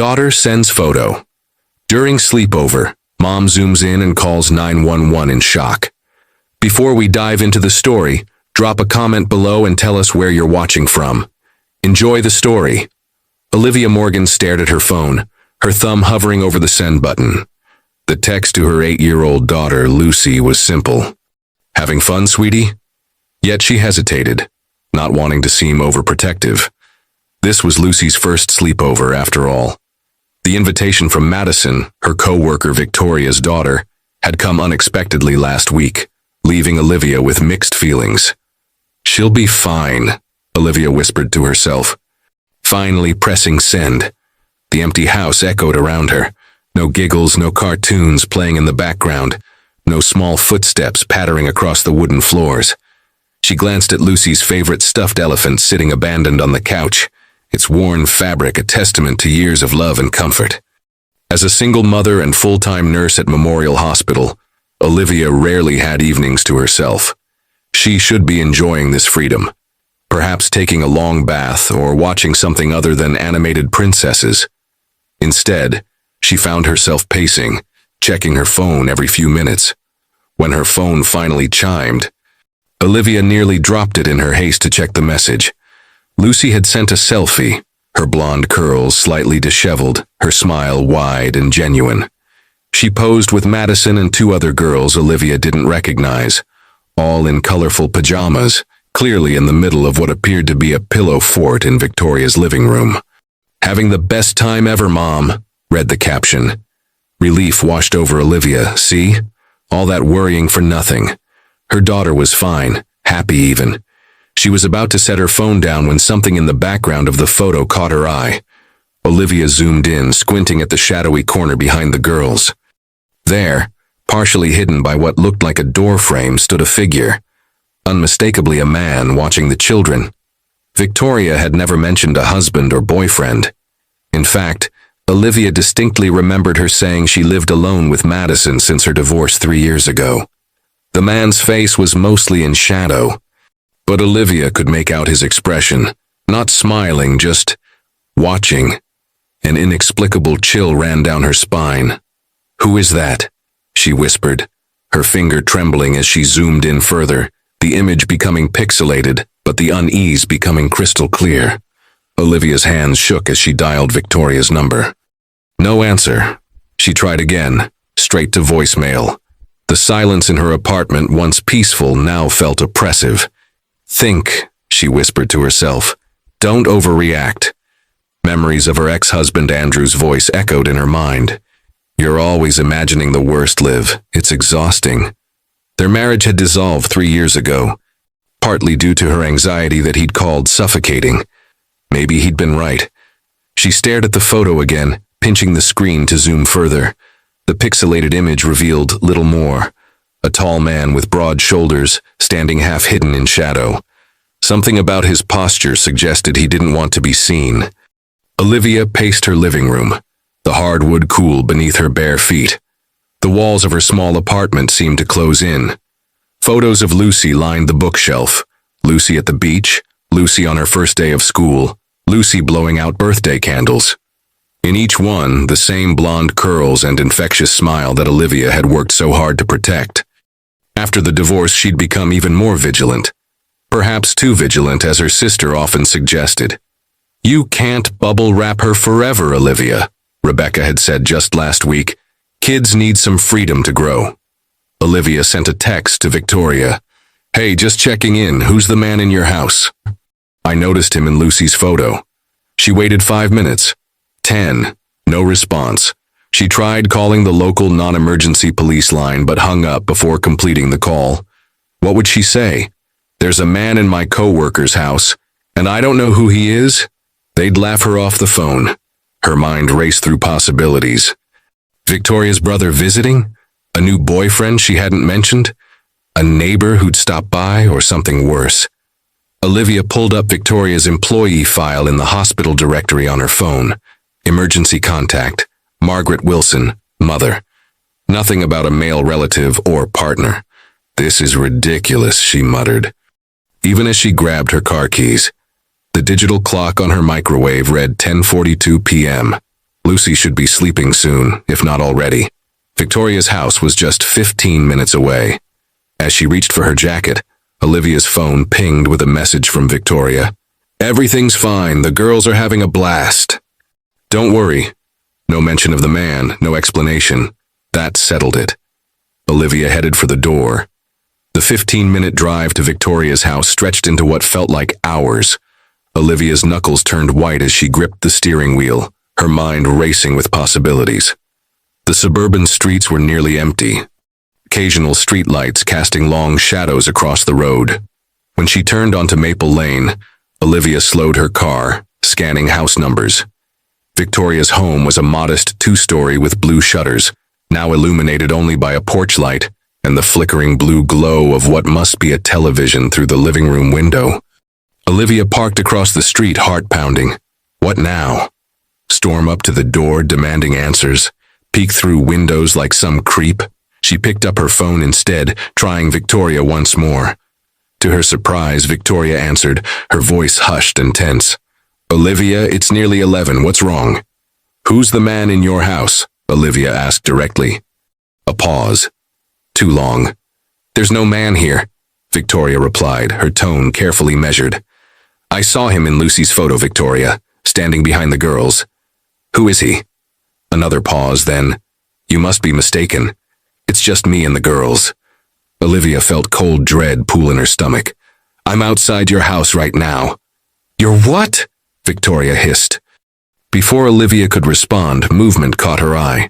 Daughter sends photo. During sleepover, mom zooms in and calls 911 in shock. Before we dive into the story, drop a comment below and tell us where you're watching from. Enjoy the story. Olivia Morgan stared at her phone, her thumb hovering over the send button. The text to her 8-year-old daughter, Lucy, was simple. Having fun, sweetie? Yet she hesitated, not wanting to seem overprotective. This was Lucy's first sleepover, after all. The invitation from Madison, her co-worker Victoria's daughter, had come unexpectedly last week, leaving Olivia with mixed feelings. She'll be fine, Olivia whispered to herself. Finally pressing send. The empty house echoed around her. No giggles, no cartoons playing in the background, no small footsteps pattering across the wooden floors. She glanced at Lucy's favorite stuffed elephant sitting abandoned on the couch, its worn fabric a testament to years of love and comfort. As a single mother and full-time nurse at Memorial Hospital, Olivia rarely had evenings to herself. She should be enjoying this freedom, perhaps taking a long bath or watching something other than animated princesses. Instead, she found herself pacing, checking her phone every few minutes. When her phone finally chimed, Olivia nearly dropped it in her haste to check the message. Lucy had sent a selfie, her blonde curls slightly disheveled, her smile wide and genuine. She posed with Madison and 2 other girls Olivia didn't recognize, all in colorful pajamas, clearly in the middle of what appeared to be a pillow fort in Victoria's living room. "Having the best time ever, Mom," read the caption. Relief washed over Olivia. See? All that worrying for nothing. Her daughter was fine, happy even. She was about to set her phone down when something in the background of the photo caught her eye. Olivia zoomed in, squinting at the shadowy corner behind the girls. There, partially hidden by what looked like a door frame, stood a figure. Unmistakably a man watching the children. Victoria had never mentioned a husband or boyfriend. In fact, Olivia distinctly remembered her saying she lived alone with Madison since her divorce 3 years ago. The man's face was mostly in shadow, but Olivia could make out his expression, not smiling, just watching. An inexplicable chill ran down her spine. "Who is that?" she whispered, her finger trembling as she zoomed in further, the image becoming pixelated, but the unease becoming crystal clear. Olivia's hands shook as she dialed Victoria's number. No answer. She tried again, straight to voicemail. The silence in her apartment, once peaceful, now felt oppressive. "Think," she whispered to herself. "Don't overreact." Memories of her ex-husband Andrew's voice echoed in her mind. "You're always imagining the worst, Liv. It's exhausting." Their marriage had dissolved 3 years ago, partly due to her anxiety that he'd called suffocating. Maybe he'd been right. She stared at the photo again, pinching the screen to zoom further. The pixelated image revealed little more. A tall man with broad shoulders, standing half hidden in shadow. Something about his posture suggested he didn't want to be seen. Olivia paced her living room, the hardwood cool beneath her bare feet. The walls of her small apartment seemed to close in. Photos of Lucy lined the bookshelf. Lucy at the beach, Lucy on her first day of school, Lucy blowing out birthday candles. In each one, the same blonde curls and infectious smile that Olivia had worked so hard to protect. After the divorce, she'd become even more vigilant. Perhaps too vigilant, as her sister often suggested. "You can't bubble wrap her forever, Olivia," Rebecca had said just last week. "Kids need some freedom to grow." Olivia sent a text to Victoria. "Hey, just checking in. Who's the man in your house?" "I noticed him in Lucy's photo." She waited 5 minutes. 10. No response. She tried calling the local non-emergency police line but hung up before completing the call. What would she say? "There's a man in my co-worker's house, and I don't know who he is?" They'd laugh her off the phone. Her mind raced through possibilities. Victoria's brother visiting? A new boyfriend she hadn't mentioned? A neighbor who'd stopped by, or something worse? Olivia pulled up Victoria's employee file in the hospital directory on her phone. Emergency contact. Margaret Wilson, mother. Nothing about a male relative or partner. "This is ridiculous," she muttered. Even as she grabbed her car keys, the digital clock on her microwave read 10:42 p.m. Lucy should be sleeping soon, if not already. Victoria's house was just 15 minutes away. As she reached for her jacket, Olivia's phone pinged with a message from Victoria. "Everything's fine, the girls are having a blast." "Don't worry." No mention of the man, no explanation. That settled it. Olivia headed for the door. The 15-minute drive to Victoria's house stretched into what felt like hours. Olivia's knuckles turned white as she gripped the steering wheel, her mind racing with possibilities. The suburban streets were nearly empty, occasional streetlights casting long shadows across the road. When she turned onto Maple Lane, Olivia slowed her car, scanning house numbers. Victoria's home was a modest two-story with blue shutters, now illuminated only by a porch light and the flickering blue glow of what must be a television through the living room window. Olivia parked across the street, heart pounding. What now? Storm up to the door, demanding answers? Peek through windows like some creep? She picked up her phone instead, trying Victoria once more. To her surprise, Victoria answered, her voice hushed and tense. "Olivia, it's nearly 11. What's wrong?" "Who's the man in your house?" Olivia asked directly. A pause. Too long. "There's no man here," Victoria replied, her tone carefully measured. "I saw him in Lucy's photo, Victoria, standing behind the girls." "Who is he?" Another pause, then, "You must be mistaken. It's just me and the girls." Olivia felt cold dread pool in her stomach. "I'm outside your house right now." "You're what?" Victoria hissed. Before Olivia could respond, movement caught her eye.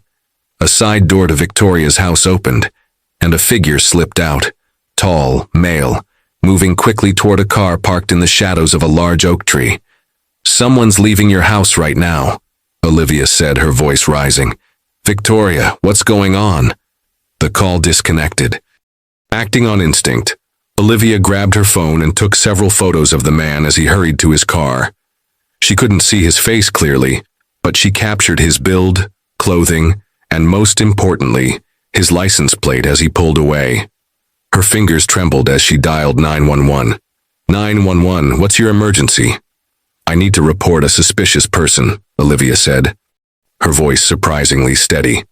A side door to Victoria's house opened, and a figure slipped out, tall, male, moving quickly toward a car parked in the shadows of a large oak tree. "Someone's leaving your house right now," Olivia said, her voice rising. "Victoria, what's going on?" The call disconnected. Acting on instinct, Olivia grabbed her phone and took several photos of the man as he hurried to his car. She couldn't see his face clearly, but she captured his build, clothing, and most importantly, his license plate as he pulled away. Her fingers trembled as she dialed 911. 911, what's your emergency?" "I need to report a suspicious person," Olivia said, her voice surprisingly steady.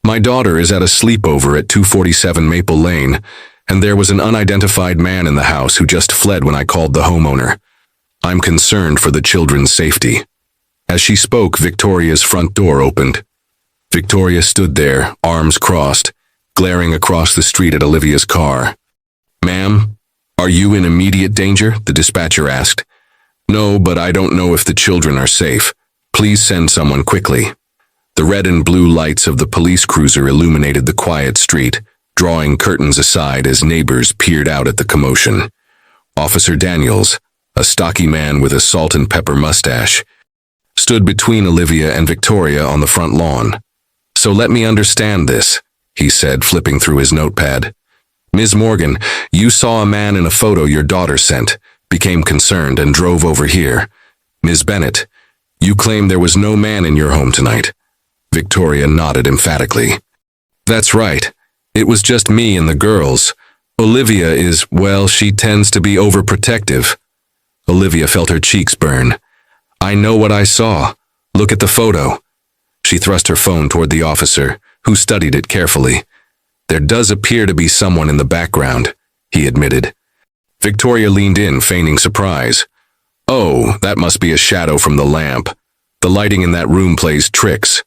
"My daughter is at a sleepover at 247 Maple Lane, and there was an unidentified man in the house who just fled when I called the homeowner. I'm concerned for the children's safety." As she spoke, Victoria's front door opened. Victoria stood there, arms crossed, glaring across the street at Olivia's car. "Ma'am, are you in immediate danger?" the dispatcher asked. "No, but I don't know if the children are safe. Please send someone quickly." The red and blue lights of the police cruiser illuminated the quiet street, drawing curtains aside as neighbors peered out at the commotion. Officer Daniels, a stocky man with a salt and pepper mustache, stood between Olivia and Victoria on the front lawn. "So let me understand this," he said, flipping through his notepad. "Ms. Morgan, you saw a man in a photo your daughter sent, became concerned and drove over here. Ms. Bennett, you claim there was no man in your home tonight." Victoria nodded emphatically. "That's right. It was just me and the girls. Olivia is, well, she tends to be overprotective." Olivia felt her cheeks burn. "I know what I saw. Look at the photo." She thrust her phone toward the officer, who studied it carefully. "There does appear to be someone in the background," he admitted. Victoria leaned in, feigning surprise. "Oh, that must be a shadow from the lamp. The lighting in that room plays tricks."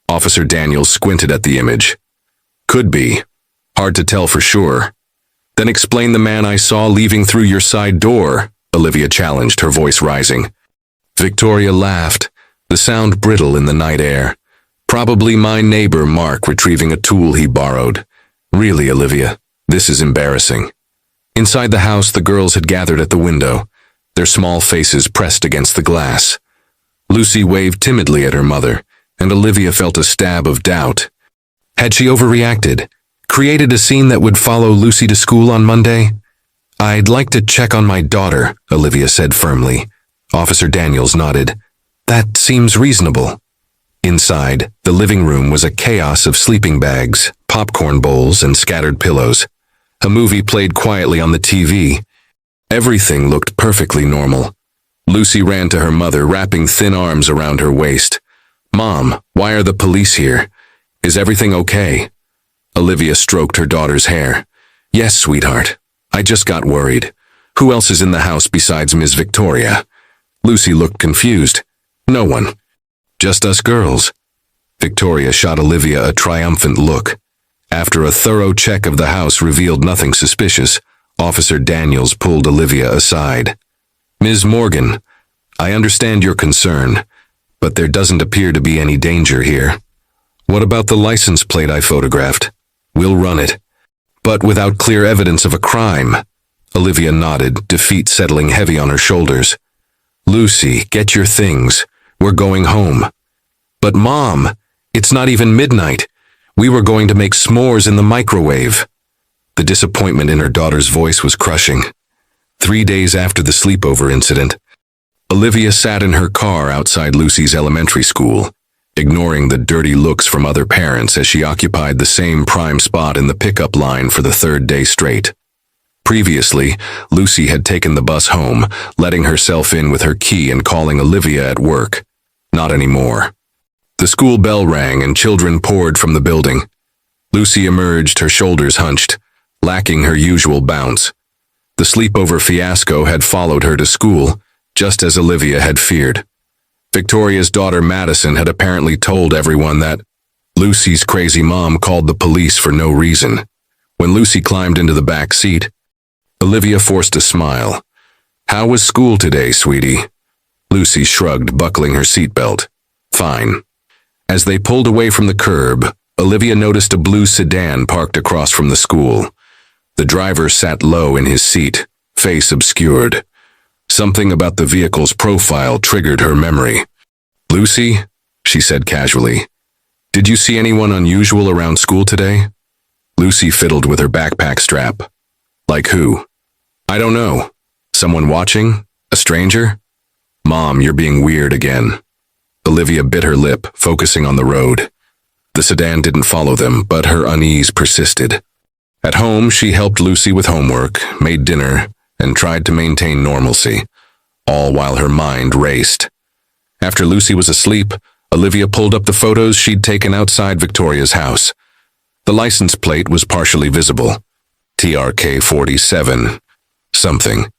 Officer Daniels squinted at the image. "Could be. Hard to tell for sure." "Then explain the man I saw leaving through your side door," Olivia challenged, her voice rising. Victoria laughed, the sound brittle in the night air. "Probably my neighbor Mark retrieving a tool he borrowed. Really, Olivia, this is embarrassing." Inside the house, the girls had gathered at the window, their small faces pressed against the glass. Lucy waved timidly at her mother, and Olivia felt a stab of doubt. Had she overreacted? Created a scene that would follow Lucy to school on Monday? "I'd like to check on my daughter," Olivia said firmly. Officer Daniels nodded. "That seems reasonable." Inside, the living room was a chaos of sleeping bags, popcorn bowls, and scattered pillows. A movie played quietly on the TV. Everything looked perfectly normal. Lucy ran to her mother, wrapping thin arms around her waist. Mom, why are the police here? Is everything okay? Olivia stroked her daughter's hair. Yes, sweetheart. I just got worried. Who else is in the house besides Ms. Victoria? Lucy looked confused. No one. Just us girls. Victoria shot Olivia a triumphant look. After a thorough check of the house revealed nothing suspicious, Officer Daniels pulled Olivia aside. Ms. Morgan, I understand your concern, but there doesn't appear to be any danger here. What about the license plate I photographed? We'll run it. But without clear evidence of a crime. Olivia nodded, defeat settling heavy on her shoulders. Lucy, get your things. We're going home. But Mom, it's not even midnight. We were going to make s'mores in the microwave. The disappointment in her daughter's voice was crushing. 3 days after the sleepover incident, Olivia sat in her car outside Lucy's elementary school, ignoring the dirty looks from other parents as she occupied the same prime spot in the pickup line for the third day straight. Previously, Lucy had taken the bus home, letting herself in with her key and calling Olivia at work. Not anymore. The school bell rang and children poured from the building. Lucy emerged, her shoulders hunched, lacking her usual bounce. The sleepover fiasco had followed her to school, just as Olivia had feared. Victoria's daughter Madison had apparently told everyone that Lucy's crazy mom called the police for no reason. When Lucy climbed into the back seat, Olivia forced a smile. How was school today, sweetie? Lucy shrugged, buckling her seatbelt. Fine. As they pulled away from the curb, Olivia noticed a blue sedan parked across from the school. The driver sat low in his seat, face obscured. Something about the vehicle's profile triggered her memory. Lucy, she said casually, did you see anyone unusual around school today? Lucy fiddled with her backpack strap. Like who? I don't know. Someone watching? A stranger? Mom, you're being weird again. Olivia bit her lip, focusing on the road. The sedan didn't follow them, but her unease persisted. At home, she helped Lucy with homework, made dinner, and tried to maintain normalcy, all while her mind raced. After Lucy was asleep, Olivia pulled up the photos she'd taken outside Victoria's house. The license plate was partially visible. TRK 47. Something.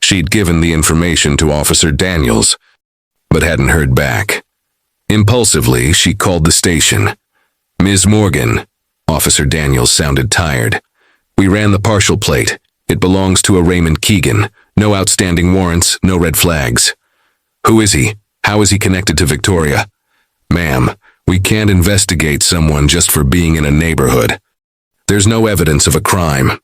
She'd given the information to Officer Daniels, but hadn't heard back. Impulsively, she called the station. Ms. Morgan. Officer Daniels sounded tired. We ran the partial plate. It belongs to a Raymond Keegan. No outstanding warrants, no red flags. Who is he? How is he connected to Victoria? Ma'am, we can't investigate someone just for being in a neighborhood. There's no evidence of a crime.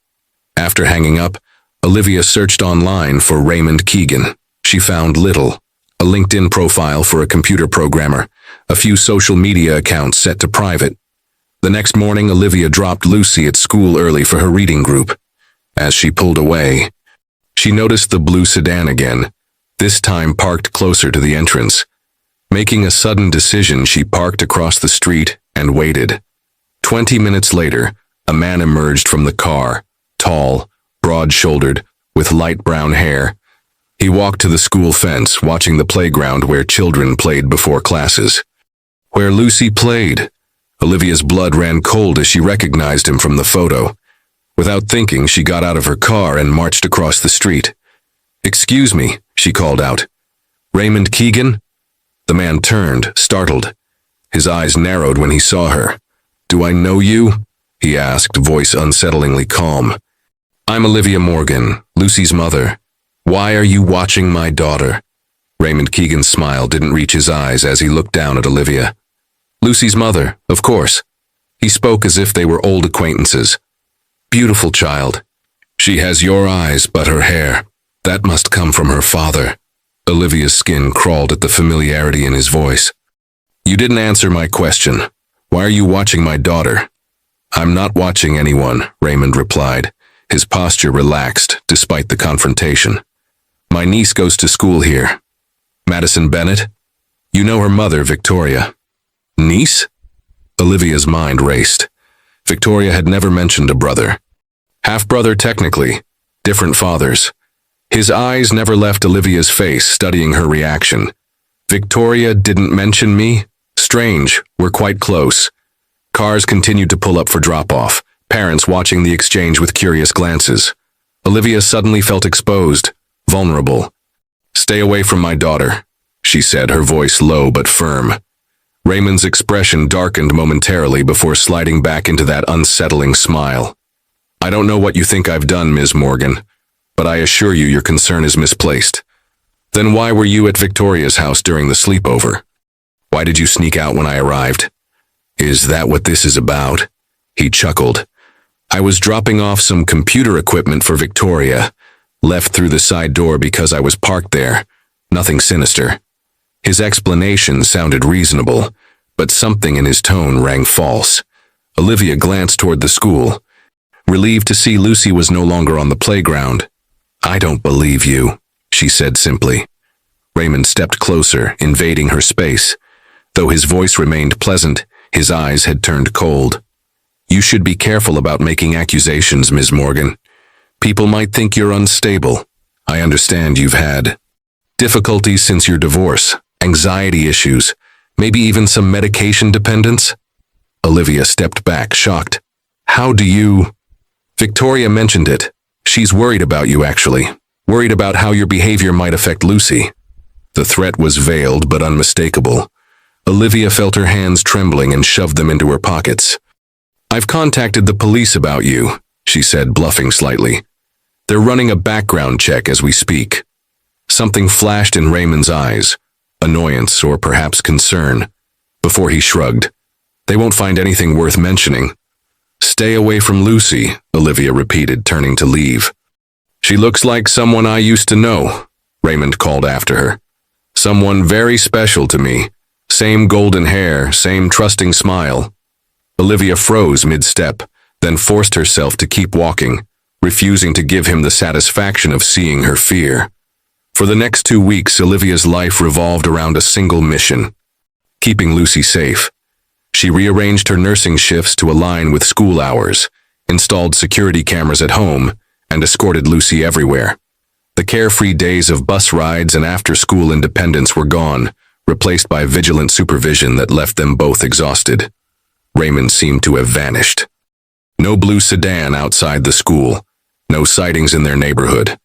After hanging up, Olivia searched online for Raymond Keegan. She found little. A LinkedIn profile for a computer programmer, a few social media accounts set to private. The next morning, Olivia dropped Lucy at school early for her reading group. As she pulled away, she noticed the blue sedan again, this time parked closer to the entrance. Making a sudden decision, she parked across the street and waited. 20 minutes later, a man emerged from the car, tall, broad-shouldered, with light brown hair. He walked to the school fence, watching the playground where children played before classes. Where Lucy played. Olivia's blood ran cold as she recognized him from the photo. Without thinking, she got out of her car and marched across the street. Excuse me, she called out. Raymond Keegan? The man turned, startled. His eyes narrowed when he saw her. Do I know you? He asked, voice unsettlingly calm. I'm Olivia Morgan, Lucy's mother. Why are you watching my daughter? Raymond Keegan's smile didn't reach his eyes as he looked down at Olivia. Lucy's mother, of course. He spoke as if they were old acquaintances. Beautiful child. She has your eyes, but her hair. That must come from her father. Olivia's skin crawled at the familiarity in his voice. You didn't answer my question. Why are you watching my daughter? I'm not watching anyone, Raymond replied. His posture relaxed, despite the confrontation. My niece goes to school here. Madison Bennett? You know her mother, Victoria. Niece? Olivia's mind raced. Victoria had never mentioned a brother. Half-brother technically, different fathers. His eyes never left Olivia's face, studying her reaction. Victoria didn't mention me? Strange, we're quite close. Cars continued to pull up for drop-off, parents watching the exchange with curious glances. Olivia suddenly felt exposed, vulnerable. "Stay away from my daughter," she said, her voice low but firm. Raymond's expression darkened momentarily before sliding back into that unsettling smile. "I don't know what you think I've done, Ms. Morgan, but I assure you your concern is misplaced. Then why were you at Victoria's house during the sleepover? Why did you sneak out when I arrived? Is that what this is about?" He chuckled. "I was dropping off some computer equipment for Victoria, left through the side door because I was parked there. Nothing sinister." His explanation sounded reasonable, but something in his tone rang false. Olivia glanced toward the school, relieved to see Lucy was no longer on the playground. "I don't believe you," she said simply. Raymond stepped closer, invading her space. Though his voice remained pleasant, his eyes had turned cold. "You should be careful about making accusations, Ms. Morgan. People might think you're unstable. I understand you've had difficulties since your divorce, anxiety issues, maybe even some medication dependence." Olivia stepped back, shocked. "How do you—" "Victoria mentioned it. She's worried about you, actually. Worried about how your behavior might affect Lucy." The threat was veiled but unmistakable. Olivia felt her hands trembling and shoved them into her pockets. "I've contacted the police about you," she said, bluffing slightly. "They're running a background check as we speak." Something flashed in Raymond's eyes, annoyance or perhaps concern, before he shrugged. "They won't find anything worth mentioning." "Stay away from Lucy," Olivia repeated, turning to leave. "She looks like someone I used to know," Raymond called after her. "Someone very special to me. Same golden hair, same trusting smile." Olivia froze mid-step, then forced herself to keep walking, refusing to give him the satisfaction of seeing her fear. For the next 2 weeks, Olivia's life revolved around a single mission: keeping Lucy safe. She rearranged her nursing shifts to align with school hours, installed security cameras at home, and escorted Lucy everywhere. The carefree days of bus rides and after-school independence were gone, replaced by vigilant supervision that left them both exhausted. Raymond seemed to have vanished. No blue sedan outside the school, no sightings in their neighborhood.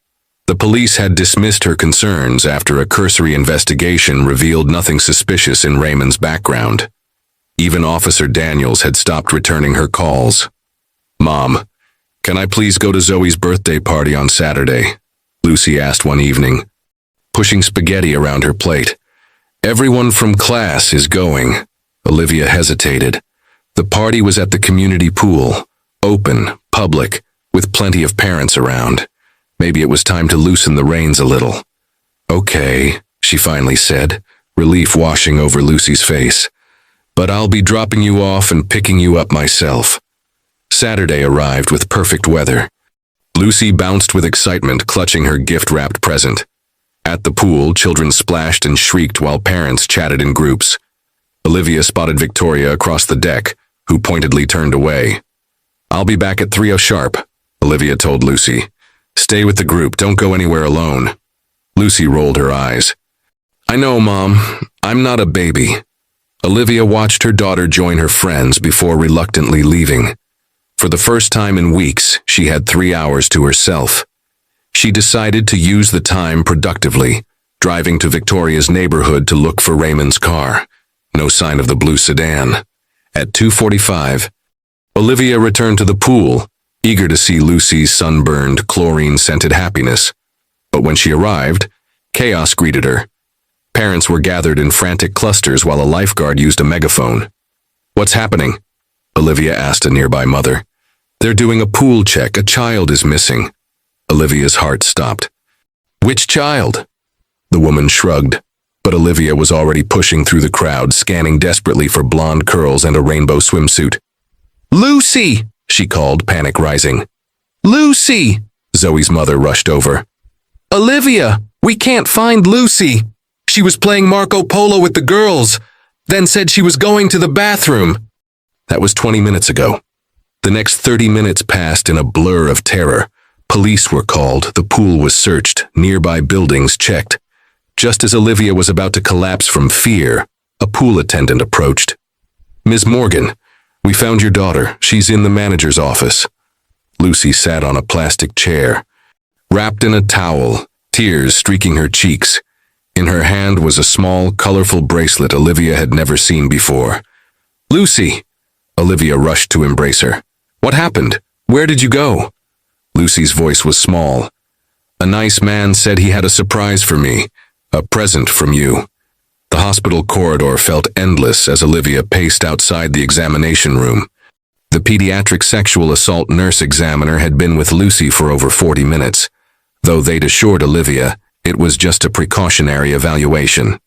The police had dismissed her concerns after a cursory investigation revealed nothing suspicious in Raymond's background. Even Officer Daniels had stopped returning her calls. "Mom, can I please go to Zoe's birthday party on Saturday?" Lucy asked one evening, pushing spaghetti around her plate. "Everyone from class is going." Olivia hesitated. The party was at the community pool, open, public, with plenty of parents around. Maybe it was time to loosen the reins a little. "Okay," she finally said, relief washing over Lucy's face. "But I'll be dropping you off and picking you up myself." Saturday arrived with perfect weather. Lucy bounced with excitement, clutching her gift-wrapped present. At the pool, children splashed and shrieked while parents chatted in groups. Olivia spotted Victoria across the deck, who pointedly turned away. "I'll be back at 3:00 sharp," Olivia told Lucy. "Stay with the group, don't go anywhere alone." Lucy rolled her eyes. "I know, Mom. I'm not a baby." Olivia watched her daughter join her friends before reluctantly leaving. For the first time in weeks, she had 3 hours to herself. She decided to use the time productively, driving to Victoria's neighborhood to look for Raymond's car. No sign of the blue sedan. At 2:45, Olivia returned to the pool, eager to see Lucy's sunburned, chlorine-scented happiness. But when she arrived, chaos greeted her. Parents were gathered in frantic clusters while a lifeguard used a megaphone. "What's happening?" Olivia asked a nearby mother. "They're doing a pool check. A child is missing." Olivia's heart stopped. "Which child?" The woman shrugged, but Olivia was already pushing through the crowd, scanning desperately for blonde curls and a rainbow swimsuit. "Lucy!" she called, panic rising. "Lucy!" Zoe's mother rushed over. "Olivia, we can't find Lucy. She was playing Marco Polo with the girls, then said she was going to the bathroom." That was 20 minutes ago. The next 30 minutes passed in a blur of terror. Police were called, the pool was searched, nearby buildings checked. Just as Olivia was about to collapse from fear, A pool attendant approached. "Ms. Morgan, we found your daughter. She's in the manager's office." Lucy sat on a plastic chair, wrapped in a towel, tears streaking her cheeks. In her hand was a small, colorful bracelet Olivia had never seen before. "Lucy!" Olivia rushed to embrace her. "What happened? Where did you go?" Lucy's voice was small. "A nice man said he had a surprise for me, a present from you." The hospital corridor felt endless as Olivia paced outside the examination room. The pediatric sexual assault nurse examiner had been with Lucy for over 40 minutes, though they'd assured Olivia it was just a precautionary evaluation.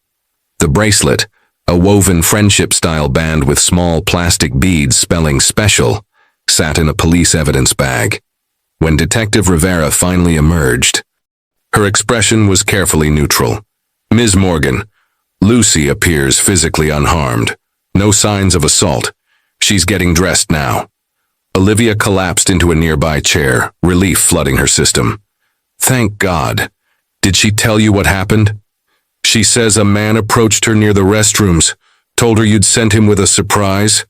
The bracelet, a woven friendship-style band with small plastic beads spelling special, sat in a police evidence bag. When Detective Rivera finally emerged, her expression was carefully neutral. "Ms. Morgan, Lucy appears physically unharmed. No signs of assault. She's getting dressed now." Olivia collapsed into a nearby chair, relief flooding her system. "Thank God. Did she tell you what happened?" "She says a man approached her near the restrooms, told her you'd sent him with a surprise,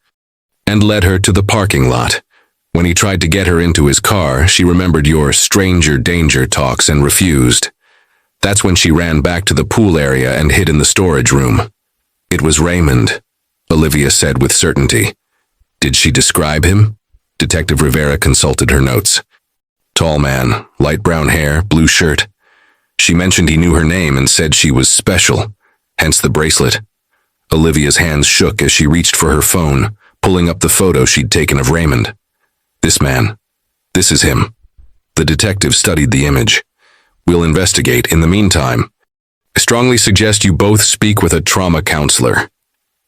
and led her to the parking lot. When he tried to get her into his car, she remembered your stranger danger talks and refused. That's when she ran back to the pool area and hid in the storage room." "It was Raymond," Olivia said with certainty. "Did she describe him?" Detective Rivera consulted her notes. "Tall man, light brown hair, blue shirt. She mentioned he knew her name and said she was special, hence the bracelet." Olivia's hands shook as she reached for her phone, pulling up the photo she'd taken of Raymond. "This man. This is him." The detective studied the image. "We'll investigate. In the meantime, I strongly suggest you both speak with a trauma counselor."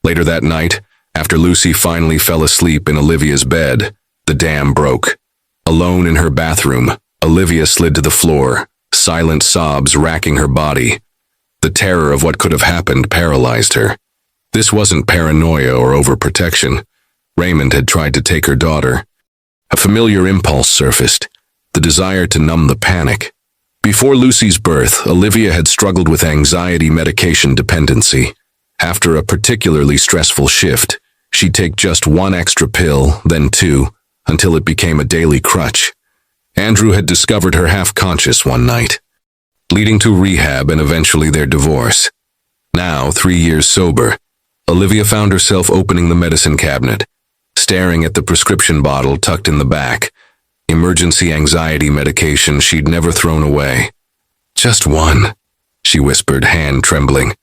Later that night, after Lucy finally fell asleep in Olivia's bed, the dam broke. Alone in her bathroom, Olivia slid to the floor, silent sobs racking her body. The terror of what could have happened paralyzed her. This wasn't paranoia or overprotection. Raymond had tried to take her daughter. A familiar impulse surfaced, the desire to numb the panic. Before Lucy's birth, Olivia had struggled with anxiety medication dependency. After a particularly stressful shift, she'd take just one extra pill, then two, until it became a daily crutch. Andrew had discovered her half-conscious one night, leading to rehab and eventually their divorce. Now, 3 years sober, Olivia found herself opening the medicine cabinet, staring at the prescription bottle tucked in the back, emergency anxiety medication she'd never thrown away. "Just one," she whispered, hand trembling.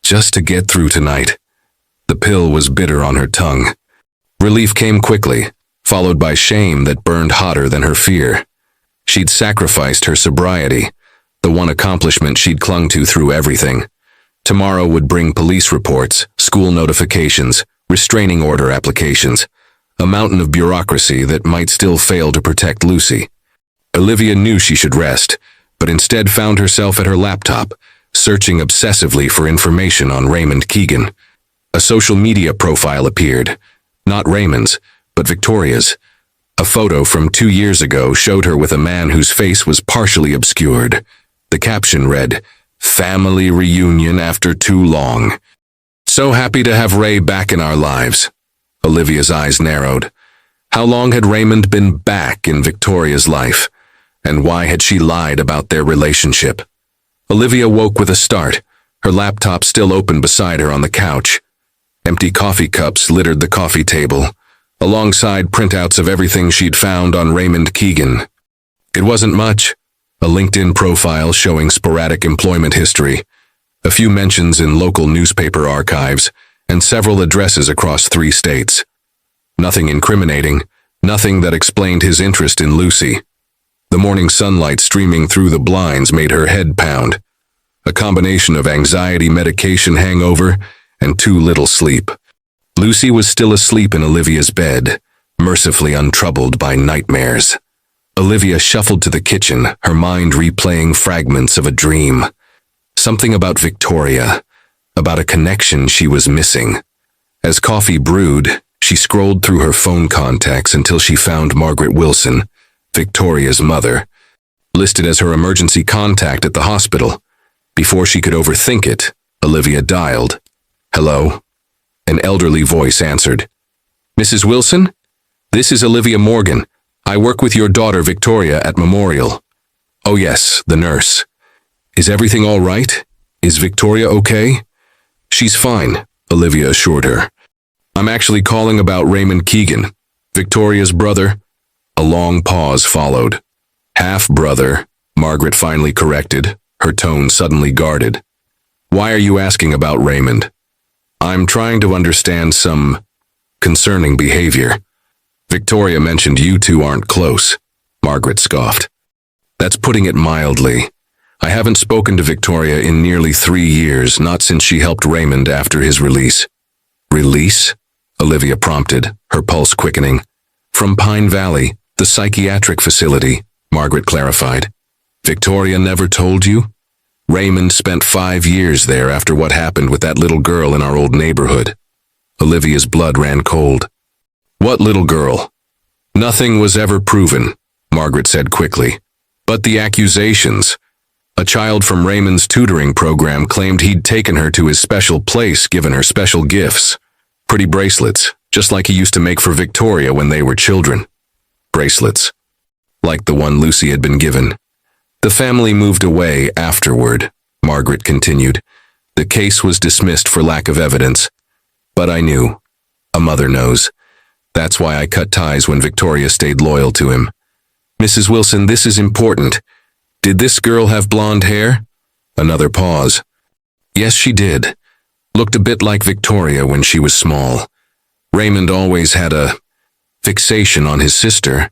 "Just to get through tonight." The pill was bitter on her tongue. Relief came quickly, followed by shame that burned hotter than her fear. She'd sacrificed her sobriety, the one accomplishment she'd clung to through everything. Tomorrow would bring police reports, school notifications, restraining order applications, a mountain of bureaucracy that might still fail to protect Lucy. Olivia knew she should rest, but instead found herself at her laptop, searching obsessively for information on Raymond Keegan. A social media profile appeared, not Raymond's, but Victoria's. A photo from 2 years ago showed her with a man whose face was partially obscured. The caption read, "Family reunion after too long. So happy to have Ray back in our lives." Olivia's eyes narrowed. How long had Raymond been back in Victoria's life? And why had she lied about their relationship? Olivia woke with a start, her laptop still open beside her on the couch. Empty coffee cups littered the coffee table, alongside printouts of everything she'd found on Raymond Keegan. It wasn't much. A LinkedIn profile showing sporadic employment history, a few mentions in local newspaper archives, and several addresses across 3 states. Nothing incriminating, nothing that explained his interest in Lucy. The morning sunlight streaming through the blinds made her head pound. A combination of anxiety medication hangover and too little sleep. Lucy was still asleep in Olivia's bed, mercifully untroubled by nightmares. Olivia shuffled to the kitchen, her mind replaying fragments of a dream. Something about Victoria, about a connection she was missing. As coffee brewed, she scrolled through her phone contacts until she found Margaret Wilson, Victoria's mother, listed as her emergency contact at the hospital. Before she could overthink it, Olivia dialed. "Hello, An elderly voice answered. "Mrs. Wilson? This is Olivia Morgan. I work with your daughter Victoria at Memorial." "Oh yes, the nurse. Is everything all right? Is Victoria okay?" "She's fine," Olivia assured her. "I'm actually calling about Raymond Keegan, Victoria's brother." A long pause followed. "Half-brother," Margaret finally corrected, her tone suddenly guarded. "Why are you asking about Raymond?" "I'm trying to understand some concerning behavior." "Victoria mentioned you two aren't close," Margaret scoffed. "That's putting it mildly. I haven't spoken to Victoria in nearly 3 years, not since she helped Raymond after his release." "Release?" Olivia prompted, her pulse quickening. "From Pine Valley, the psychiatric facility," Margaret clarified. "Victoria never told you? Raymond spent 5 years there after what happened with that little girl in our old neighborhood." Olivia's blood ran cold. "What little girl?" "Nothing was ever proven," Margaret said quickly. "But the accusations. A child from Raymond's tutoring program claimed he'd taken her to his special place, given her special gifts. Pretty bracelets, just like he used to make for Victoria when they were children." "Bracelets? Like the one Lucy had been given." "The family moved away afterward," Margaret continued. "The case was dismissed for lack of evidence. But I knew. A mother knows. That's why I cut ties when Victoria stayed loyal to him." "Mrs. Wilson, this is important. Did this girl have blonde hair?" Another pause. "Yes, she did. Looked a bit like Victoria when she was small. Raymond always had a fixation on his sister.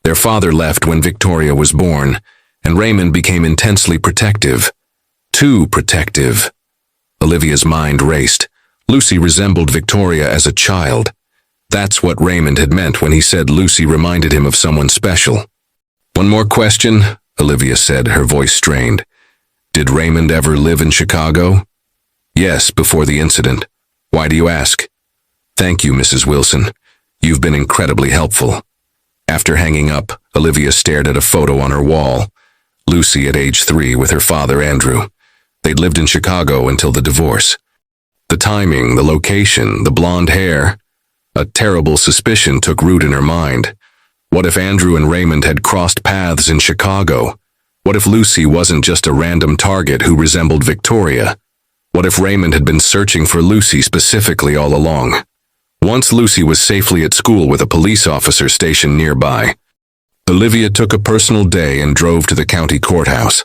Their father left when Victoria was born, and Raymond became intensely protective. Too protective." Olivia's mind raced. Lucy resembled Victoria as a child. That's what Raymond had meant when he said Lucy reminded him of someone special. "One more question," Olivia said, her voice strained. "Did Raymond ever live in Chicago?" "Yes, before the incident. Why do you ask?" "Thank you, Mrs. Wilson. You've been incredibly helpful." After hanging up, Olivia stared at a photo on her wall. Lucy at age 3 with her father, Andrew. They'd lived in Chicago until the divorce. The timing, the location, the blonde hair. A terrible suspicion took root in her mind. What if Andrew and Raymond had crossed paths in Chicago? What if Lucy wasn't just a random target who resembled Victoria? What if Raymond had been searching for Lucy specifically all along? Once Lucy was safely at school with a police officer stationed nearby, Olivia took a personal day and drove to the county courthouse.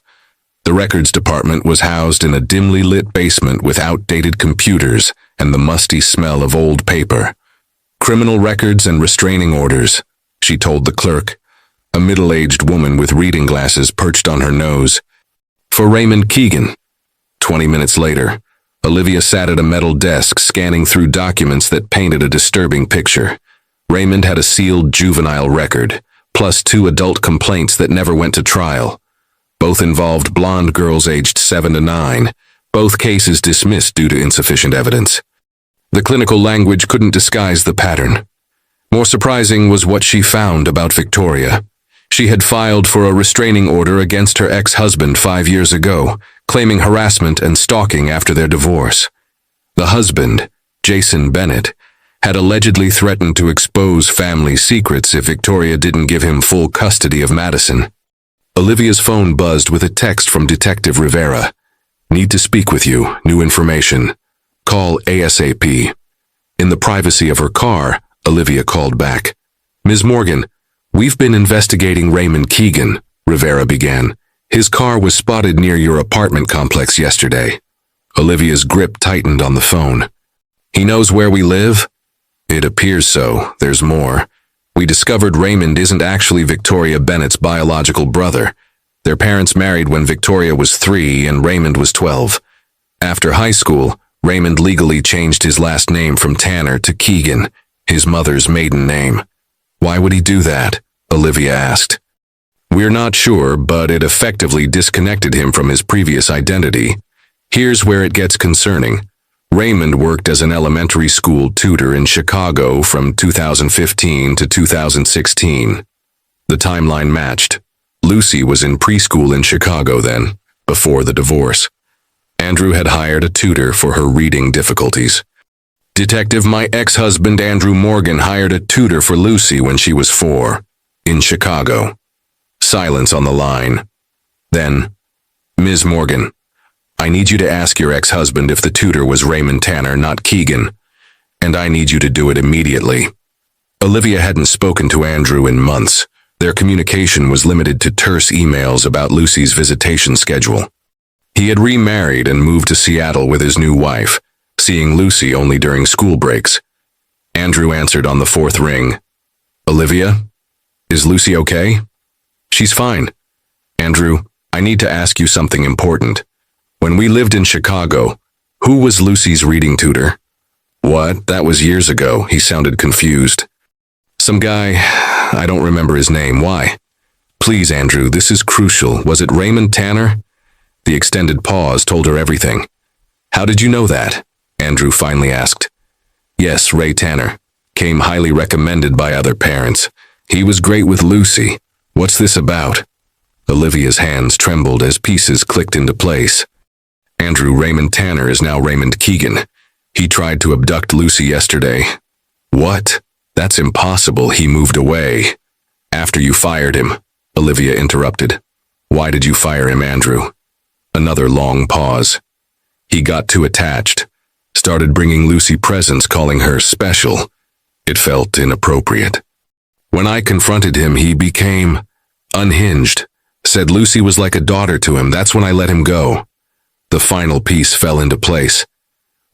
The records department was housed in a dimly lit basement with outdated computers and the musty smell of old paper. "Criminal records and restraining orders," she told the clerk, a middle-aged woman with reading glasses perched on her nose. "For Raymond Keegan." 20 minutes later, Olivia sat at a metal desk scanning through documents that painted a disturbing picture. Raymond had a sealed juvenile record, plus 2 adult complaints that never went to trial. Both involved blonde girls aged 7 to 9, both cases dismissed due to insufficient evidence. The clinical language couldn't disguise the pattern. More surprising was what she found about Victoria. She had filed for a restraining order against her ex-husband 5 years ago, claiming harassment and stalking after their divorce. The husband, Jason Bennett, had allegedly threatened to expose family secrets if Victoria didn't give him full custody of Madison. Olivia's phone buzzed with a text from Detective Rivera. "Need to speak with you. New information. Call ASAP." In the privacy of her car, Olivia called back. "Ms. Morgan, we've been investigating Raymond Keegan," Rivera began. "His car was spotted near your apartment complex yesterday." Olivia's grip tightened on the phone. "He knows where we live?" "It appears so. There's more. We discovered Raymond isn't actually Victoria Bennett's biological brother. Their parents married when Victoria was 3 and Raymond was 12. After high school, Raymond legally changed his last name from Tanner to Keegan, his mother's maiden name. "Why would he do that?" Olivia asked. "We're not sure, but it effectively disconnected him from his previous identity. Here's where it gets concerning. Raymond worked as an elementary school tutor in Chicago from 2015 to 2016. The timeline matched. Lucy was in preschool in Chicago then, before the divorce. Andrew had hired a tutor for her reading difficulties. Detective, my ex-husband Andrew Morgan hired a tutor for Lucy when she was 4, in Chicago. Silence on the line. Then, Ms. Morgan, I need you to ask your ex-husband if the tutor was Raymond Tanner, not Keegan, and I need you to do it immediately. Olivia hadn't spoken to Andrew in months. Their communication was limited to terse emails about Lucy's visitation schedule. He had remarried and moved to Seattle with his new wife, seeing Lucy only during school breaks. Andrew answered on the 4th ring. Olivia? Is Lucy okay? She's fine. Andrew, I need to ask you something important. When we lived in Chicago, who was Lucy's reading tutor? What? That was years ago. He sounded confused. Some guy, I don't remember his name. Why? Please, Andrew, this is crucial. Was it Raymond Tanner? The extended pause told her everything. How did you know that? Andrew finally asked. Yes, Ray Tanner. Came highly recommended by other parents. He was great with Lucy. What's this about? Olivia's hands trembled as pieces clicked into place. Andrew, Raymond Tanner is now Raymond Keegan. He tried to abduct Lucy yesterday. What? That's impossible. He moved away. After you fired him, Olivia interrupted. Why did you fire him, Andrew? Another long pause. He got too attached. Started bringing Lucy presents, calling her special. It felt inappropriate. When I confronted him, he became unhinged. Said Lucy was like a daughter to him. That's when I let him go. The final piece fell into place.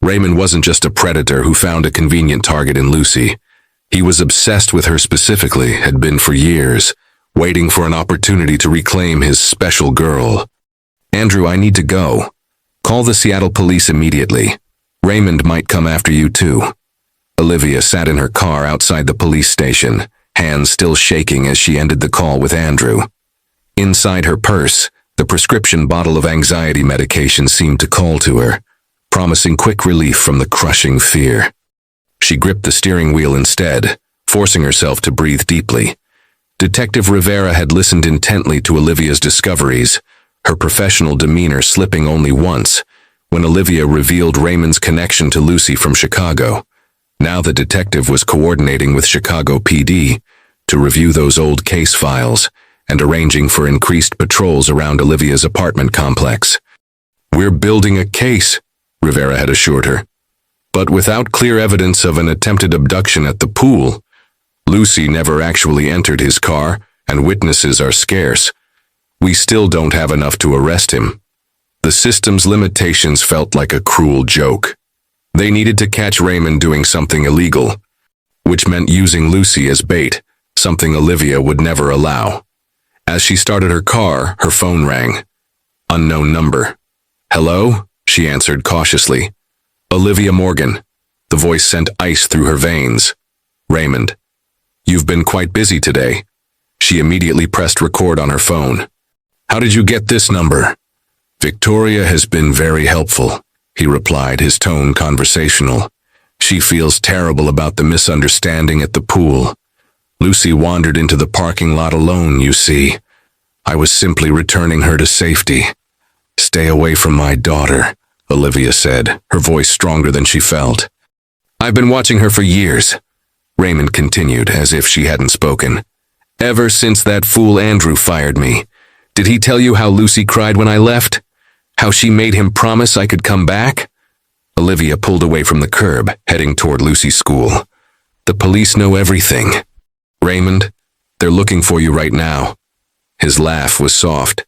Raymond wasn't just a predator who found a convenient target in Lucy. He was obsessed with her specifically, had been for years, waiting for an opportunity to reclaim his special girl. Andrew, I need to go. Call the Seattle police immediately. Raymond might come after you too. Olivia sat in her car outside the police station, hands still shaking as she ended the call with Andrew. Inside her purse, the prescription bottle of anxiety medication seemed to call to her, promising quick relief from the crushing fear. She gripped the steering wheel instead, forcing herself to breathe deeply. Detective Rivera had listened intently to Olivia's discoveries, her professional demeanor slipping only once, when Olivia revealed Raymond's connection to Lucy from Chicago. Now the detective was coordinating with Chicago PD to review those old case files and arranging for increased patrols around Olivia's apartment complex. We're building a case, Rivera had assured her. But without clear evidence of an attempted abduction at the pool, Lucy never actually entered his car, and witnesses are scarce. We still don't have enough to arrest him. The system's limitations felt like a cruel joke. They needed to catch Raymond doing something illegal, which meant using Lucy as bait, something Olivia would never allow. As she started her car, her phone rang. Unknown number. Hello? She answered cautiously. Olivia Morgan. The voice sent ice through her veins. Raymond. You've been quite busy today. She immediately pressed record on her phone. How did you get this number? Victoria has been very helpful, he replied, his tone conversational. She feels terrible about the misunderstanding at the pool. Lucy wandered into the parking lot alone, you see. I was simply returning her to safety. Stay away from my daughter, Olivia said, her voice stronger than she felt. I've been watching her for years, Raymond continued, as if she hadn't spoken. Ever since that fool Andrew fired me. Did he tell you how Lucy cried when I left? How she made him promise I could come back? Olivia pulled away from the curb, heading toward Lucy's school. The police know everything. Raymond, they're looking for you right now. His laugh was soft.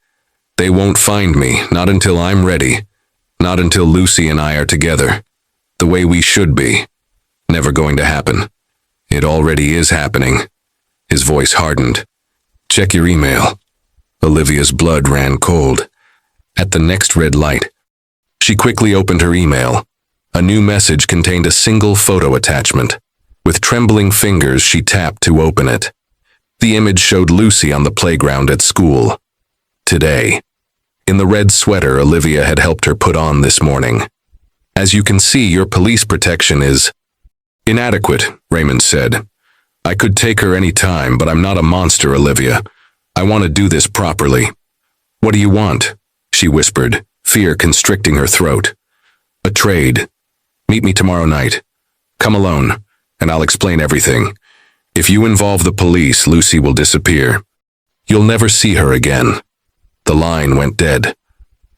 They won't find me, not until I'm ready. Not until Lucy and I are together. The way we should be. Never going to happen. It already is happening. His voice hardened. Check your email. Olivia's blood ran cold. At the next red light, she quickly opened her email. A new message contained a single photo attachment. With trembling fingers, she tapped to open it. The image showed Lucy on the playground at school. Today. In the red sweater Olivia had helped her put on this morning. As you can see, your police protection is inadequate, Raymond said. I could take her any time, but I'm not a monster, Olivia. I want to do this properly. What do you want? She whispered, fear constricting her throat. A trade. Meet me tomorrow night. Come alone, and I'll explain everything. If you involve the police, Lucy will disappear. You'll never see her again." The line went dead.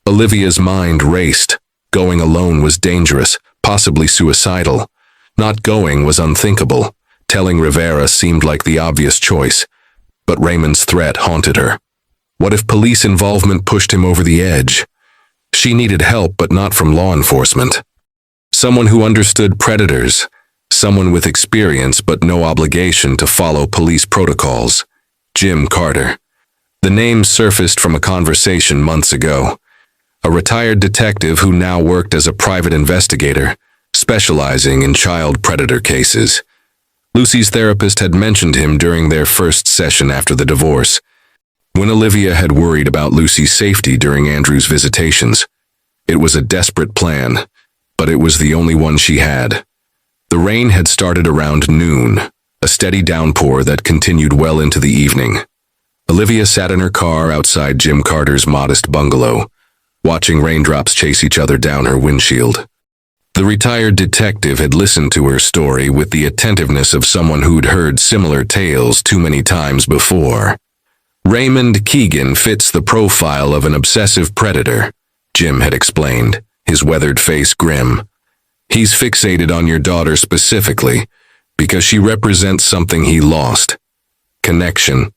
Olivia's mind raced. Going alone was dangerous, possibly suicidal. Not going was unthinkable. Telling Rivera seemed like the obvious choice. But Raymond's threat haunted her. What if police involvement pushed him over the edge? She needed help, but not from law enforcement. Someone who understood predators. Someone with experience but no obligation to follow police protocols. Jim Carter. The name surfaced from a conversation months ago. A retired detective who now worked as a private investigator, specializing in child predator cases. Lucy's therapist had mentioned him during their first session after the divorce. When Olivia had worried about Lucy's safety during Andrew's visitations, it was a desperate plan, but it was the only one she had. The rain had started around noon, a steady downpour that continued well into the evening. Olivia sat in her car outside Jim Carter's modest bungalow, watching raindrops chase each other down her windshield. The retired detective had listened to her story with the attentiveness of someone who'd heard similar tales too many times before. "Raymond Keegan fits the profile of an obsessive predator," Jim had explained, his weathered face grim. "He's fixated on your daughter specifically because she represents something he lost. Connection.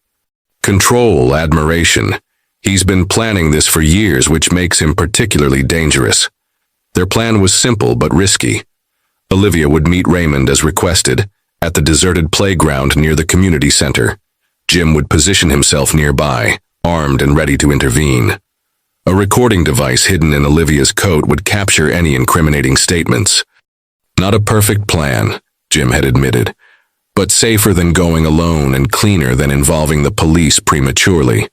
Control, admiration. He's been planning this for years, which makes him particularly dangerous." Their plan was simple but risky. Olivia would meet Raymond as requested, at the deserted playground near the community center. Jim would position himself nearby, armed and ready to intervene. A recording device hidden in Olivia's coat would capture any incriminating statements. Not a perfect plan, Jim had admitted, but safer than going alone and cleaner than involving the police prematurely.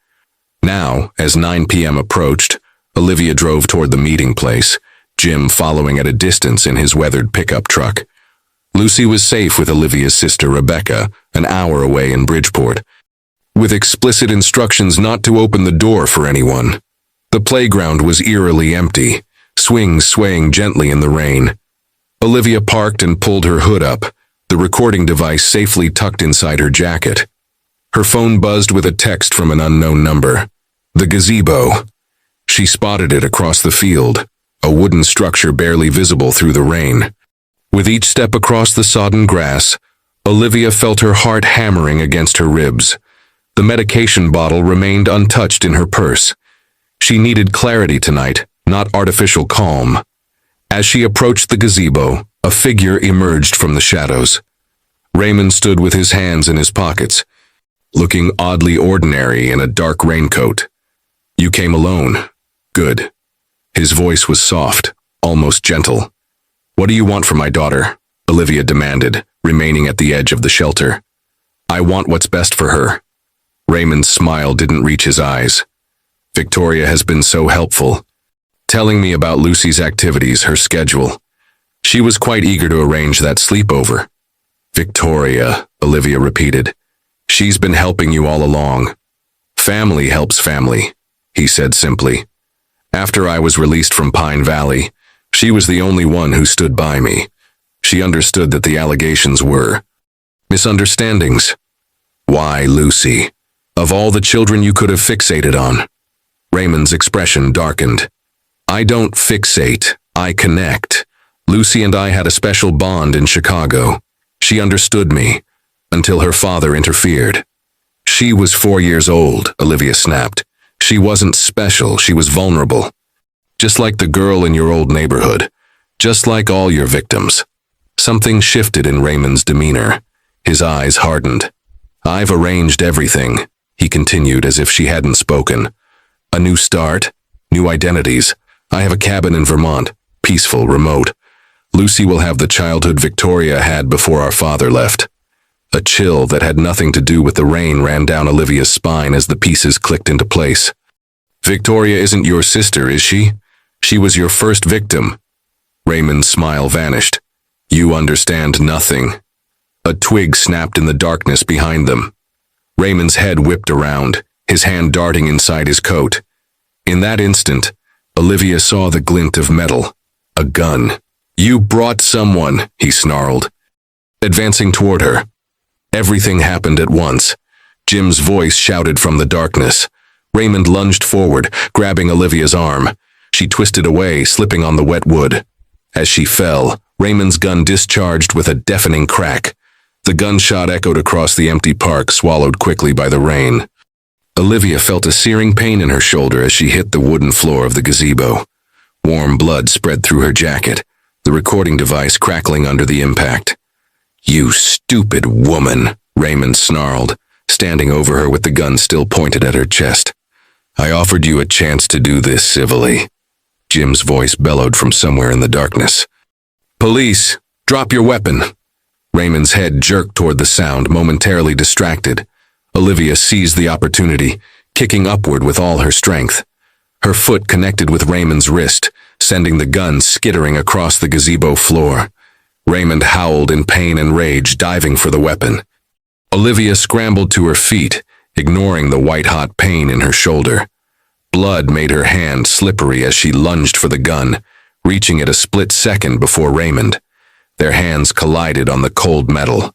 Now, as 9 p.m. approached, Olivia drove toward the meeting place, Jim following at a distance in his weathered pickup truck. Lucy was safe with Olivia's sister Rebecca, an hour away in Bridgeport, with explicit instructions not to open the door for anyone. The playground was eerily empty, swings swaying gently in the rain. Olivia parked and pulled her hood up, the recording device safely tucked inside her jacket. Her phone buzzed with a text from an unknown number. The gazebo. She spotted it across the field, a wooden structure barely visible through the rain. With each step across the sodden grass, Olivia felt her heart hammering against her ribs. The medication bottle remained untouched in her purse. She needed clarity tonight, not artificial calm. As she approached the gazebo, a figure emerged from the shadows. Raymond stood with his hands in his pockets, looking oddly ordinary in a dark raincoat. "You came alone. Good." His voice was soft, almost gentle. "What do you want from my daughter?" Olivia demanded, remaining at the edge of the shelter. "I want what's best for her." Raymond's smile didn't reach his eyes. "Victoria has been so helpful, telling me about Lucy's activities, her schedule. She was quite eager to arrange that sleepover." "Victoria," Olivia repeated. "She's been helping you all along." "Family helps family," he said simply. "After I was released from Pine Valley, she was the only one who stood by me. She understood that the allegations were misunderstandings." "Why, Lucy? Of all the children you could have fixated on." Raymond's expression darkened. "I don't fixate, I connect. Lucy and I had a special bond in Chicago. She understood me, until her father interfered." "She was 4 years old," Olivia snapped. "She wasn't special, she was vulnerable. Just like the girl in your old neighborhood. Just like all your victims." Something shifted in Raymond's demeanor. His eyes hardened. "I've arranged everything," he continued as if she hadn't spoken. "A new start, new identities. I have a cabin in Vermont, peaceful, remote. Lucy will have the childhood Victoria had before our father left." A chill that had nothing to do with the rain ran down Olivia's spine as the pieces clicked into place. "Victoria isn't your sister, is she? She was your first victim." Raymond's smile vanished. "You understand nothing." A twig snapped in the darkness behind them. Raymond's head whipped around, his hand darting inside his coat. In that instant, Olivia saw the glint of metal. A gun. "You brought someone," he snarled. advancing toward her. Everything happened at once. Jim's voice shouted from the darkness. Raymond lunged forward, grabbing Olivia's arm. She twisted away, slipping on the wet wood. As she fell, Raymond's gun discharged with a deafening crack. The gunshot echoed across the empty park, swallowed quickly by the rain. Olivia felt a searing pain in her shoulder as she hit the wooden floor of the gazebo. Warm blood spread through her jacket, the recording device crackling under the impact. "You stupid woman," Raymond snarled, standing over her with the gun still pointed at her chest. "I offered you a chance to do this civilly." Jim's voice bellowed from somewhere in the darkness. "Police, drop your weapon." Raymond's head jerked toward the sound, momentarily distracted. Olivia seized the opportunity, kicking upward with all her strength. Her foot connected with Raymond's wrist, sending the gun skittering across the gazebo floor. Raymond howled in pain and rage, diving for the weapon. Olivia scrambled to her feet, ignoring the white-hot pain in her shoulder. Blood made her hand slippery as she lunged for the gun, reaching it a split second before Raymond. Their hands collided on the cold metal.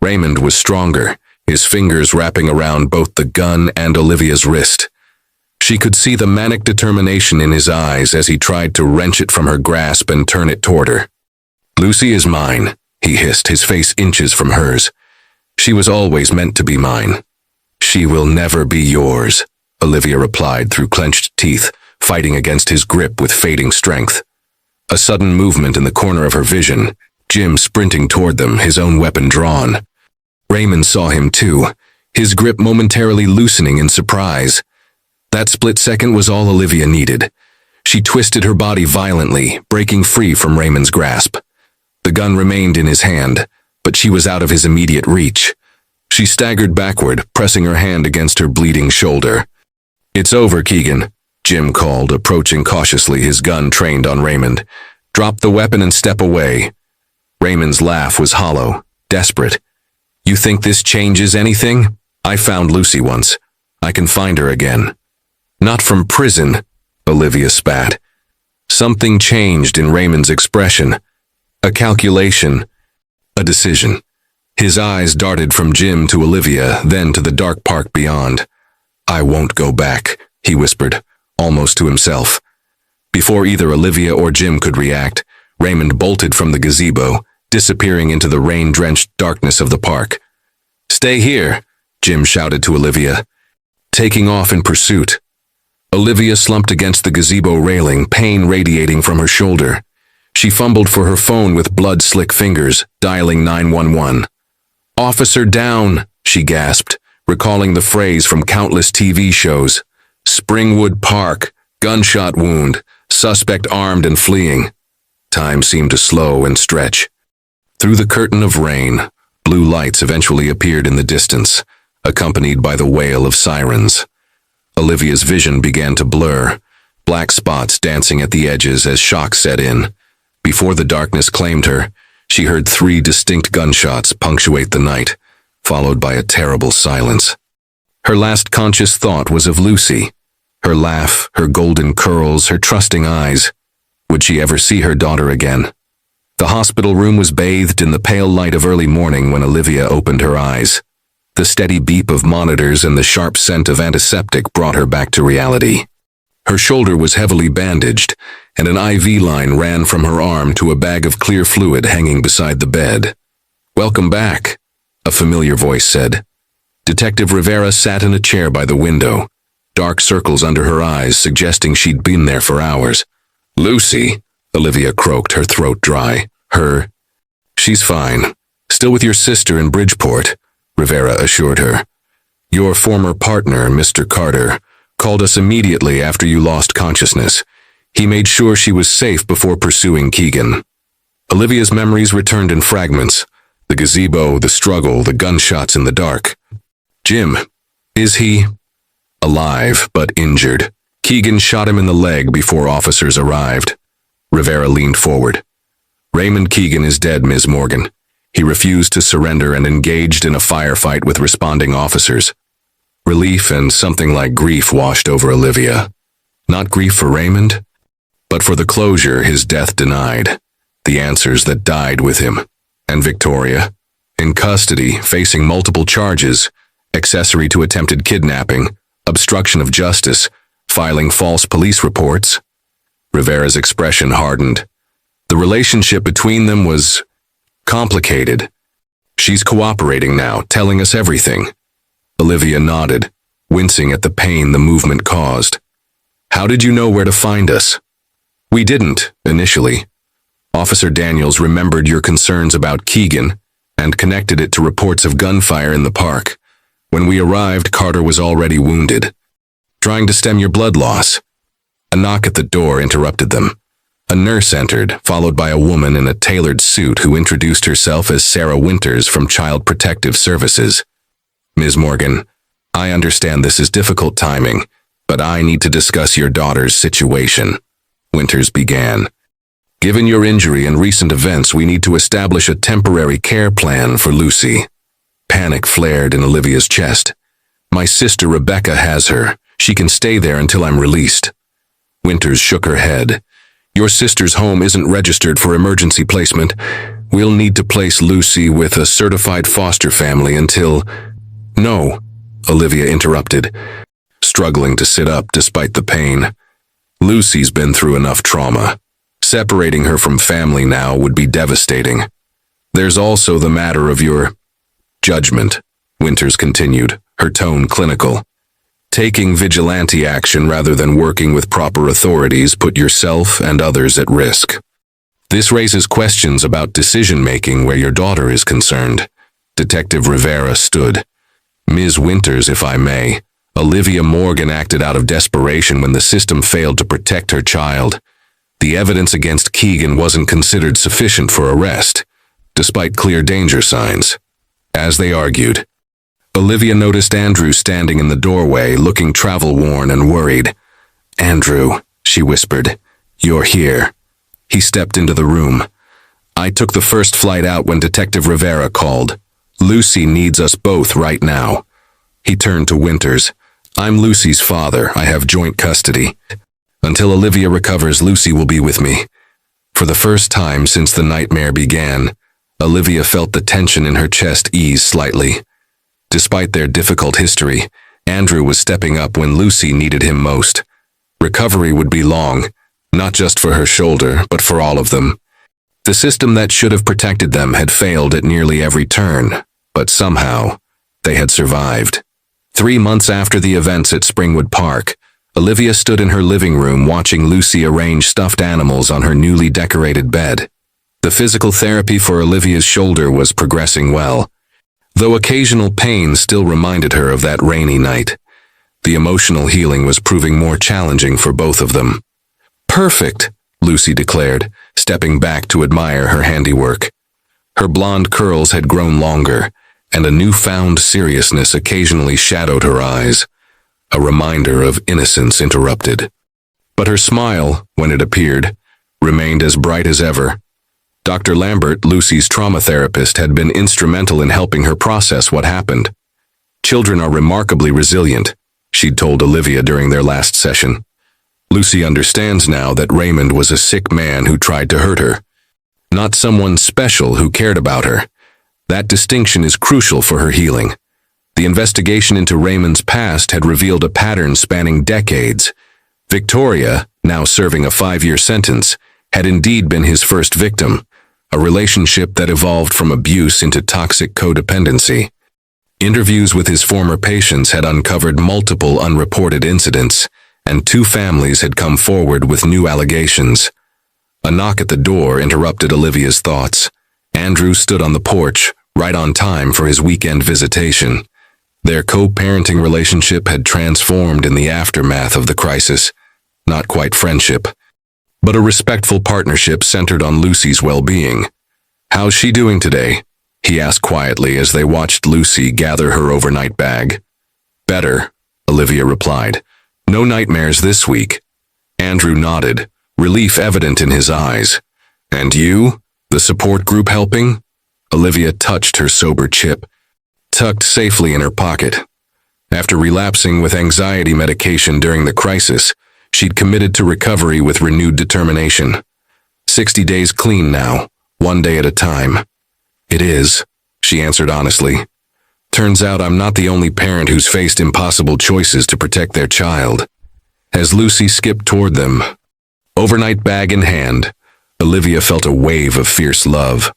Raymond was stronger, his fingers wrapping around both the gun and Olivia's wrist. She could see the manic determination in his eyes as he tried to wrench it from her grasp and turn it toward her. "Lucy is mine," he hissed, his face inches from hers. "She was always meant to be mine." "She will never be yours," Olivia replied through clenched teeth, fighting against his grip with fading strength. A sudden movement in the corner of her vision, Jim sprinting toward them, his own weapon drawn. Raymond saw him too, his grip momentarily loosening in surprise. That split second was all Olivia needed. She twisted her body violently, breaking free from Raymond's grasp. The gun remained in his hand, but she was out of his immediate reach. She staggered backward, pressing her hand against her bleeding shoulder. "It's over, Keegan," Jim called, approaching cautiously, his gun trained on Raymond. "Drop the weapon and step away." Raymond's laugh was hollow, desperate. "You think this changes anything? I found Lucy once. I can find her again." "Not from prison," Olivia spat. Something changed in Raymond's expression. A calculation. A decision. His eyes darted from Jim to Olivia, then to the dark park beyond. "I won't go back," he whispered, almost to himself. Before either Olivia or Jim could react, Raymond bolted from the gazebo, disappearing into the rain-drenched darkness of the park. "Stay here," Jim shouted to Olivia, taking off in pursuit. Olivia slumped against the gazebo railing, pain radiating from her shoulder. She fumbled for her phone with blood-slick fingers, dialing 911. "Officer down," she gasped, recalling the phrase from countless TV shows. "Springwood Park, gunshot wound, suspect armed and fleeing." Time seemed to slow and stretch. Through the curtain of rain, blue lights eventually appeared in the distance, accompanied by the wail of sirens. Olivia's vision began to blur, black spots dancing at the edges as shock set in. Before the darkness claimed her, she heard 3 distinct gunshots punctuate the night, followed by a terrible silence. Her last conscious thought was of Lucy, her laugh, her golden curls, her trusting eyes. Would she ever see her daughter again? The hospital room was bathed in the pale light of early morning when Olivia opened her eyes. The steady beep of monitors and the sharp scent of antiseptic brought her back to reality. Her shoulder was heavily bandaged, and an IV line ran from her arm to a bag of clear fluid hanging beside the bed. "Welcome back," a familiar voice said. Detective Rivera sat in a chair by the window, dark circles under her eyes suggesting she'd been there for hours. "Lucy," Olivia croaked, her throat dry. "Her?" "She's fine. Still with your sister in Bridgeport," Rivera assured her. "Your former partner, Mr. Carter, called us immediately after you lost consciousness. He made sure she was safe before pursuing Keegan." Olivia's memories returned in fragments. The gazebo, the struggle, the gunshots in the dark. "Jim, is he?" "Alive, but injured. Keegan shot him in the leg before officers arrived." Rivera leaned forward. "Raymond Keegan is dead, Ms. Morgan. He refused to surrender and engaged in a firefight with responding officers." Relief and something like grief washed over Olivia. Not grief for Raymond, but for the closure his death denied, the answers that died with him, And Victoria, in custody, facing multiple charges, accessory to attempted kidnapping, obstruction of justice, filing false police reports. Rivera's expression hardened. The relationship between them was complicated. She's cooperating now, telling us everything. Olivia nodded, wincing at the pain the movement caused. How did you know where to find us? We didn't, initially. Officer Daniels remembered your concerns about Keegan and connected it to reports of gunfire in the park. When we arrived, Carter was already wounded. Trying to stem your blood loss. A knock at the door interrupted them. A nurse entered, followed by a woman in a tailored suit who introduced herself as Sarah Winters from Child Protective Services. Ms. Morgan, I understand this is difficult timing, but I need to discuss your daughter's situation. Winters began. Given your injury and recent events, we need to establish a temporary care plan for Lucy. Panic flared in Olivia's chest. My sister Rebecca has her. She can stay there until I'm released. Winters shook her head. Your sister's home isn't registered for emergency placement. We'll need to place Lucy with a certified foster family until... No, Olivia interrupted, struggling to sit up despite the pain. Lucy's been through enough trauma. Separating her from family now would be devastating. There's also the matter of your judgment, Winters continued, her tone clinical. Taking vigilante action rather than working with proper authorities put yourself and others at risk. This raises questions about decision-making where your daughter is concerned. Detective Rivera stood. Ms. Winters, if I may, Olivia Morgan acted out of desperation when the system failed to protect her child. The evidence against Keegan wasn't considered sufficient for arrest, despite clear danger signs. As they argued, Olivia noticed Andrew standing in the doorway, looking travel-worn and worried. Andrew, she whispered, you're here. He stepped into the room. I took the first flight out when Detective Rivera called. Lucy needs us both right now. He turned to Winters. I'm Lucy's father. I have joint custody. Until Olivia recovers, Lucy will be with me. For the first time since the nightmare began, Olivia felt the tension in her chest ease slightly. Despite their difficult history, Andrew was stepping up when Lucy needed him most. Recovery would be long, not just for her shoulder, but for all of them. The system that should have protected them had failed at nearly every turn, but somehow, they had survived. 3 months after the events at Springwood Park, Olivia stood in her living room watching Lucy arrange stuffed animals on her newly decorated bed. The physical therapy for Olivia's shoulder was progressing well, though occasional pain still reminded her of that rainy night. The emotional healing was proving more challenging for both of them. Perfect, Lucy declared, stepping back to admire her handiwork. Her blonde curls had grown longer, and a newfound seriousness occasionally shadowed her eyes, a reminder of innocence interrupted. But her smile, when it appeared, remained as bright as ever. Dr. Lambert, Lucy's trauma therapist, had been instrumental in helping her process what happened. Children are remarkably resilient, she'd told Olivia during their last session. Lucy understands now that Raymond was a sick man who tried to hurt her, not someone special who cared about her. That distinction is crucial for her healing. The investigation into Raymond's past had revealed a pattern spanning decades. Victoria, now serving a 5-year sentence, had indeed been his first victim, a relationship that evolved from abuse into toxic codependency. Interviews with his former patients had uncovered multiple unreported incidents, and 2 families had come forward with new allegations. A knock at the door interrupted Olivia's thoughts. Andrew stood on the porch, right on time for his weekend visitation. Their co-parenting relationship had transformed in the aftermath of the crisis. Not quite friendship, but a respectful partnership centered on Lucy's well-being. How's she doing today? He asked quietly as they watched Lucy gather her overnight bag. Better, Olivia replied. No nightmares this week. Andrew nodded, relief evident in his eyes. And you? The support group helping? Olivia touched her sober chip, tucked safely in her pocket. After relapsing with anxiety medication during the crisis, she'd committed to recovery with renewed determination. 60 days clean now, 1 day at a time. "It is," she answered honestly. "Turns out I'm not the only parent who's faced impossible choices to protect their child." As Lucy skipped toward them, overnight bag in hand, Olivia felt a wave of fierce love.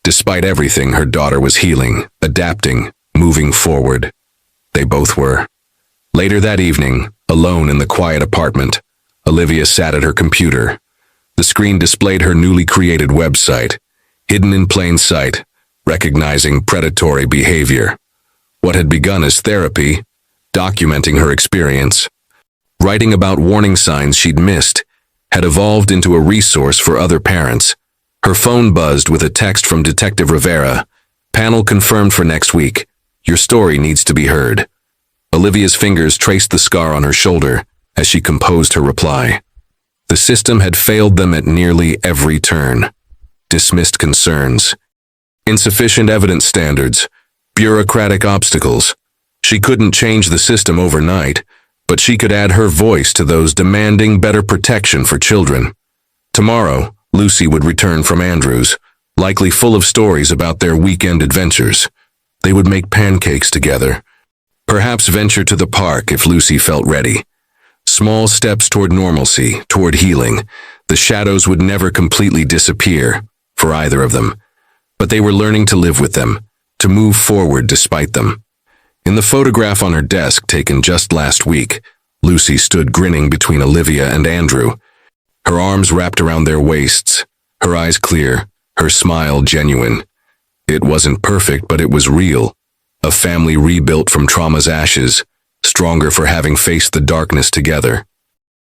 Despite everything, her daughter was healing, adapting, moving forward. They both were. Later that evening, alone in the quiet apartment, Olivia sat at her computer. The screen displayed her newly created website, hidden in plain sight, recognizing predatory behavior. What had begun as therapy, documenting her experience, writing about warning signs she'd missed, had evolved into a resource for other parents. Her phone buzzed with a text from Detective Rivera. "Panel confirmed for next week. Your story needs to be heard." Olivia's fingers traced the scar on her shoulder as she composed her reply. The system had failed them at nearly every turn. Dismissed concerns, insufficient evidence standards, bureaucratic obstacles. She couldn't change the system overnight, but she could add her voice to those demanding better protection for children. Tomorrow, Lucy would return from Andrews, likely full of stories about their weekend adventures. They would make pancakes together, perhaps venture to the park if Lucy felt ready. Small steps toward normalcy, toward healing. The shadows would never completely disappear, for either of them. But they were learning to live with them, to move forward despite them. In the photograph on her desk taken just last week, Lucy stood grinning between Olivia and Andrew, her arms wrapped around their waists, her eyes clear, her smile genuine. It wasn't perfect, but it was real. A family rebuilt from trauma's ashes, stronger for having faced the darkness together.